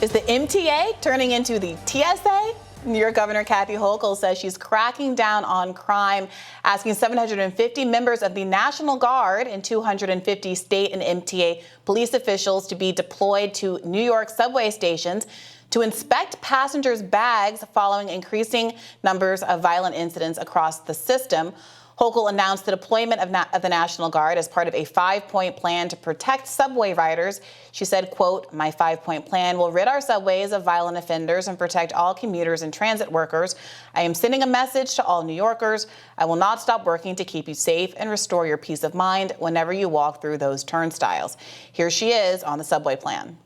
Is the MTA turning into the TSA? New York Governor Kathy Hochul says she's cracking down on crime, asking 750 members of the National Guard and 250 state and MTA police officials to be deployed to New York subway stations to inspect passengers' bags following increasing numbers of violent incidents across the system. Hochul announced the deployment of the National Guard as part of a 5-point plan to protect subway riders. She said, quote, "My 5-point plan will rid our subways of violent offenders and protect all commuters and transit workers. I am sending a message to all New Yorkers. I will not stop working to keep you safe and restore your peace of mind whenever you walk through those turnstiles." Here she is on the subway plan.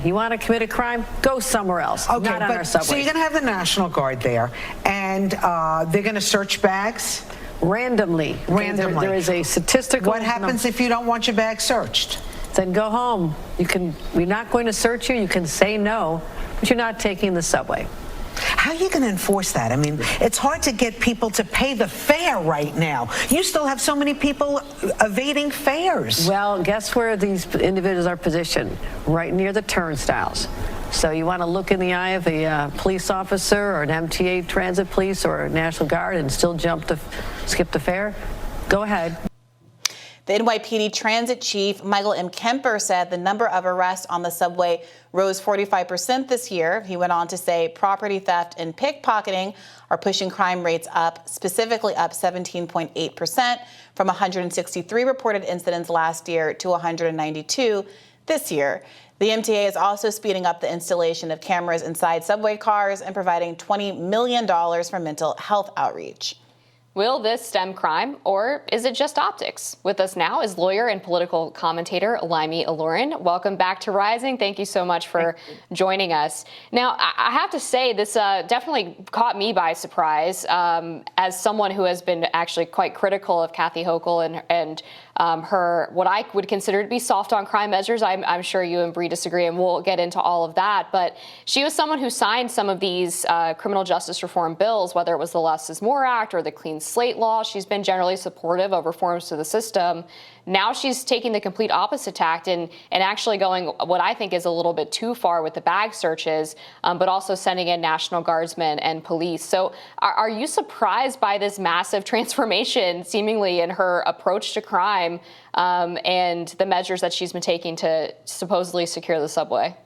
You want to commit a crime? Go somewhere else, okay, not on our subways. So you're going to have the National Guard there, and they're going to search bags? Randomly. There is a statistical... What happens if you don't want your bag searched? Then go home. We're not going to search you. You can say no, but you're not taking the subway. How are you going to enforce that? I mean, it's hard to get people to pay the fare right now. You still have so many people evading fares. Well, guess where these individuals are positioned? Right near the turnstiles. So you want to look in the eye of a police officer or an MTA transit police or a National Guard and still skip the fare? Go ahead. The NYPD Transit Chief Michael M. Kemper said the number of arrests on the subway rose 45% this year. He went on to say property theft and pickpocketing are pushing crime rates up, specifically up 17.8% from 163 reported incidents last year to 192 this year. The MTA is also speeding up the installation of cameras inside subway cars and providing $20 million for mental health outreach. Will this stem crime, or is it just optics? With us now is lawyer and political commentator Olayemi Olurin. Welcome back to Rising. Thank you so much for joining us. Now, I have to say this definitely caught me by surprise as someone who has been actually quite critical of Kathy Hochul and her, what I would consider to be soft on crime measures. I'm sure you and Bree disagree, and we'll get into all of that. But she was someone who signed some of these criminal justice reform bills, whether it was the Less is More Act or the Clean Slate Law. She's been generally supportive of reforms to the system. Now she's taking the complete opposite tact and actually going what I think is a little bit too far with the bag searches, but also sending in National Guardsmen and police. So are you surprised by this massive transformation seemingly in her approach to crime and the measures that she's been taking to supposedly secure the subway?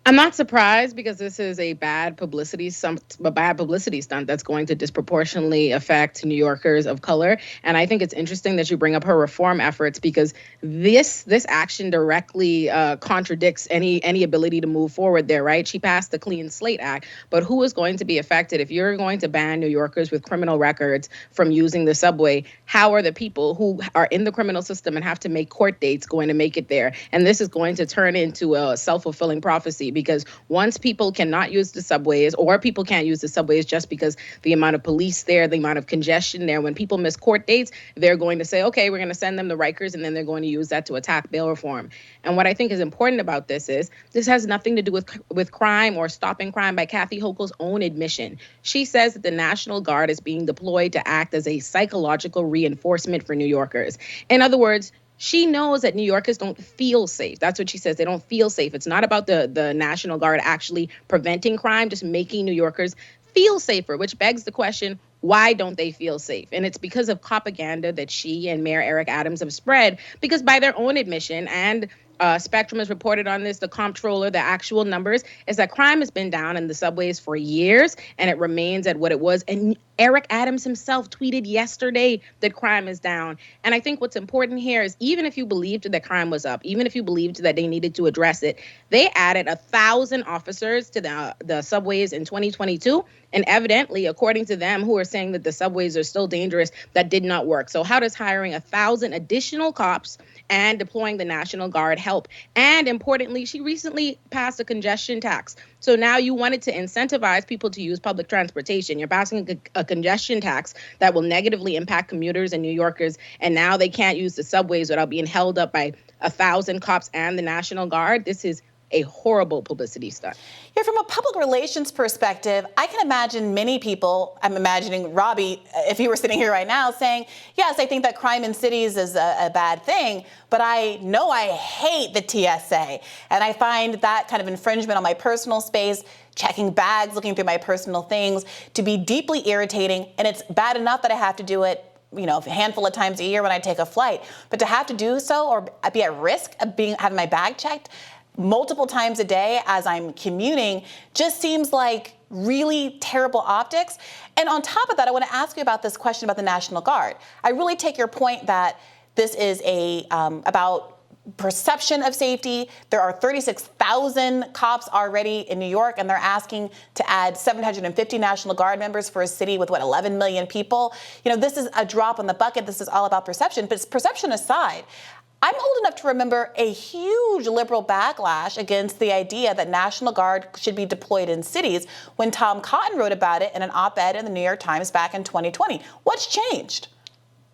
I'm not surprised because this is a bad publicity stunt that's going to disproportionately affect New Yorkers of color. And I think it's interesting that you bring up her reform efforts because this action directly contradicts any ability to move forward there, right? She passed the Clean Slate Act, but who is going to be affected? If you're going to ban New Yorkers with criminal records from using the subway, how are the people who are in the criminal system and have to make court dates going to make it there? And this is going to turn into a self-fulfilling prophecy, because once people cannot use the subways, or people can't use the subways just because the amount of police there, the amount of congestion there, when people miss court dates, they're going to say, okay, we're going to send them to Rikers, and then they're going to use that to attack bail reform. And what I think is important about this is this has nothing to do with crime or stopping crime by Kathy Hochul's own admission. She says that the National Guard is being deployed to act as a psychological reinforcement for New Yorkers. In other words, she knows that New Yorkers don't feel safe. That's what she says. They don't feel safe. It's not about the National Guard actually preventing crime, just making New Yorkers feel safer, which begs the question, why don't they feel safe? And it's because of propaganda that she and Mayor Eric Adams have spread, because by their own admission, and Spectrum has reported on this, the comptroller, the actual numbers, is that crime has been down in the subways for years, and it remains at what it was. And Eric Adams himself tweeted yesterday that crime is down. And I think what's important here is even if you believed that crime was up, even if you believed that they needed to address it, they added 1,000 officers to the subways in 2022. And evidently, according to them, who are saying that the subways are still dangerous, that did not work. So how does hiring 1,000 additional cops and deploying the National Guard help? And importantly, she recently passed a congestion tax. So now you wanted to incentivize people to use public transportation. You're passing a congestion tax that will negatively impact commuters and New Yorkers. And now they can't use the subways without being held up by 1,000 cops and the National Guard. This is a horrible publicity stunt. Yeah, from a public relations perspective, I can imagine many people, I'm imagining Robbie, if he were sitting here right now, saying, yes, I think that crime in cities is a bad thing, but I know I hate the TSA. And I find that kind of infringement on my personal space, checking bags, looking through my personal things, to be deeply irritating. And it's bad enough that I have to do it, a handful of times a year when I take a flight. But to have to do so or be at risk of having my bag checked multiple times a day as I'm commuting just seems like really terrible optics. And on top of that, I want to ask you about this question about the National Guard. I really take your point that this is about perception of safety. There are 36,000 cops already in New York, and they're asking to add 750 National Guard members for a city with, 11 million people. This is a drop in the bucket. This is all about perception. But perception aside, I'm old enough to remember a huge liberal backlash against the idea that National Guard should be deployed in cities when Tom Cotton wrote about it in an op-ed in the New York Times back in 2020. What's changed?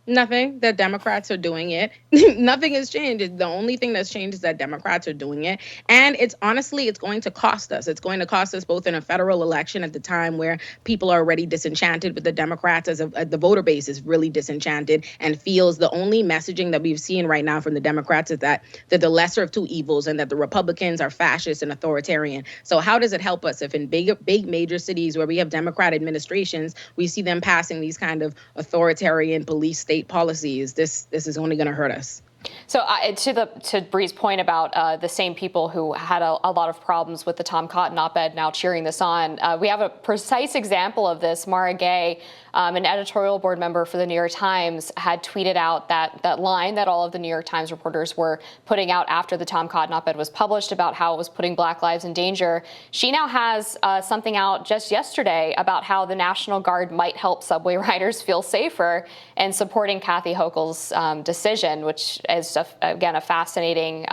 Nothing. The Democrats are doing it. Nothing has changed. The only thing that's changed is that Democrats are doing it. And it's going to cost us. It's going to cost us both in a federal election at the time where people are already disenchanted with the Democrats, as the voter base is really disenchanted and feels the only messaging that we've seen right now from the Democrats is that they're the lesser of two evils and that the Republicans are fascist and authoritarian. So how does it help us if in big major cities where we have Democrat administrations, we see them passing these kind of authoritarian police state policies? This is only going to hurt us. So to Bree's point about the same people who had a lot of problems with the Tom Cotton op-ed now cheering this on, we have a precise example of this. Mara Gay, an editorial board member for the New York Times, had tweeted out that line that all of the New York Times reporters were putting out after the Tom Cotton op-ed was published about how it was putting Black lives in danger. She now has something out just yesterday about how the National Guard might help subway riders feel safer, and supporting Kathy Hochul's decision, which is, again, a fascinating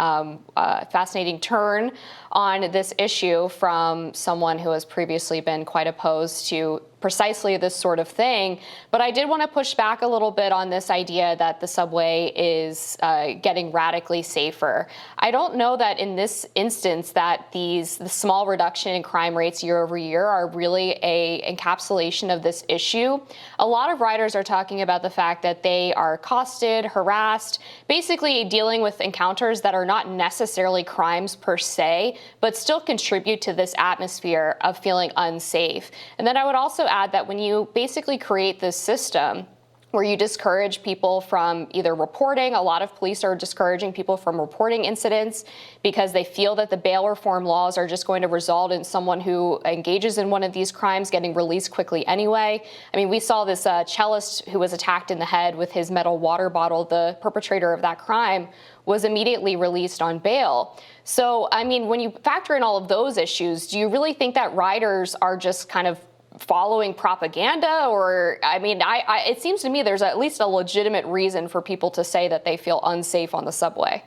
turn on this issue from someone who has previously been quite opposed to precisely this sort of thing. But I did want to push back a little bit on this idea that the subway is getting radically safer. I don't know that in this instance that the small reduction in crime rates year over year are really a encapsulation of this issue. A lot of riders are talking about the fact that they are accosted, harassed, basically dealing with encounters that are not necessarily crimes per se, but still contribute to this atmosphere of feeling unsafe. And then I would also add that when you basically create this system where you discourage people from either reporting, a lot of police are discouraging people from reporting incidents because they feel that the bail reform laws are just going to result in someone who engages in one of these crimes getting released quickly anyway. I mean, we saw this cellist who was attacked in the head with his metal water bottle. The perpetrator of that crime was immediately released on bail. So, I mean, when you factor in all of those issues, do you really think that riders are just kind of following propaganda? Or, I mean, it seems to me there's at least a legitimate reason for people to say that they feel unsafe on the subway.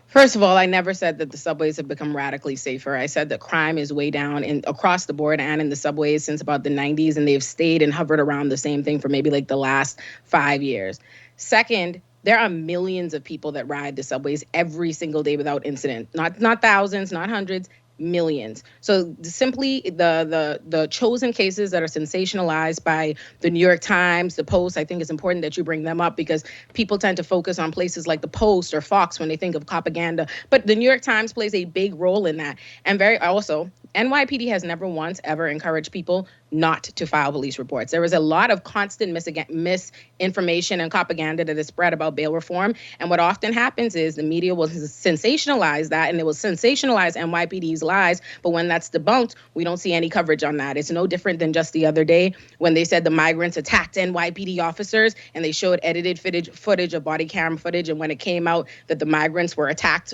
First of all, I never said that the subways have become radically safer. I said that crime is way down across the board and in the subways since about the 90s, and they've stayed and hovered around the same thing for maybe like the last 5 years. Second, there are millions of people that ride the subways every single day without incident. Not thousands, not hundreds, millions. So simply the chosen cases that are sensationalized by the New York Times, the Post, I think it's important that you bring them up because people tend to focus on places like the Post or Fox when they think of propaganda. But the New York Times plays a big role in that. And NYPD has never once ever encouraged people not to file police reports. There was a lot of constant misinformation and propaganda that is spread about bail reform. And what often happens is the media will sensationalize that, and it will sensationalize NYPD's lies. But when that's debunked, we don't see any coverage on that. It's no different than just the other day when they said the migrants attacked NYPD officers, and they showed edited footage of body camera footage. And when it came out that the migrants were attacked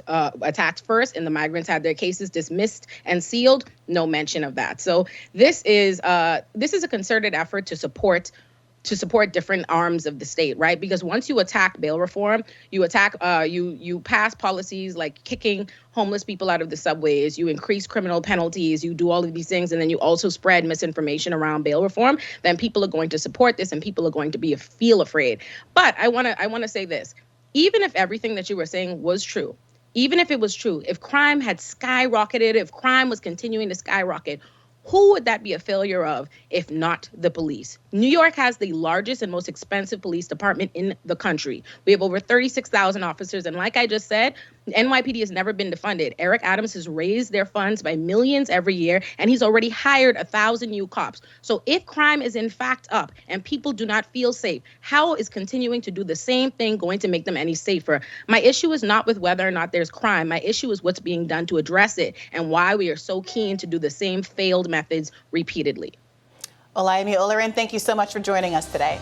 first, and the migrants had their cases dismissed and sealed, no mention of that. So this is a concerted effort to support different arms of the state, right? Because once you attack bail reform, you pass policies like kicking homeless people out of the subways, you increase criminal penalties, you do all of these things, and then you also spread misinformation around bail reform, then people are going to support this and people are going to feel afraid. But I want to say this. Even if everything that you were saying was true, even if it was true, if crime had skyrocketed, if crime was continuing to skyrocket, who would that be a failure of if not the police? New York has the largest and most expensive police department in the country. We have over 36,000 officers. And like I just said, NYPD has never been defunded. Eric Adams has raised their funds by millions every year, and he's already hired 1,000 new cops. So if crime is in fact up and people do not feel safe, how is continuing to do the same thing going to make them any safer? My issue is not with whether or not there's crime. My issue is what's being done to address it and why we are so keen to do the same failed methods repeatedly. Olayemi Olurin, thank you so much for joining us today.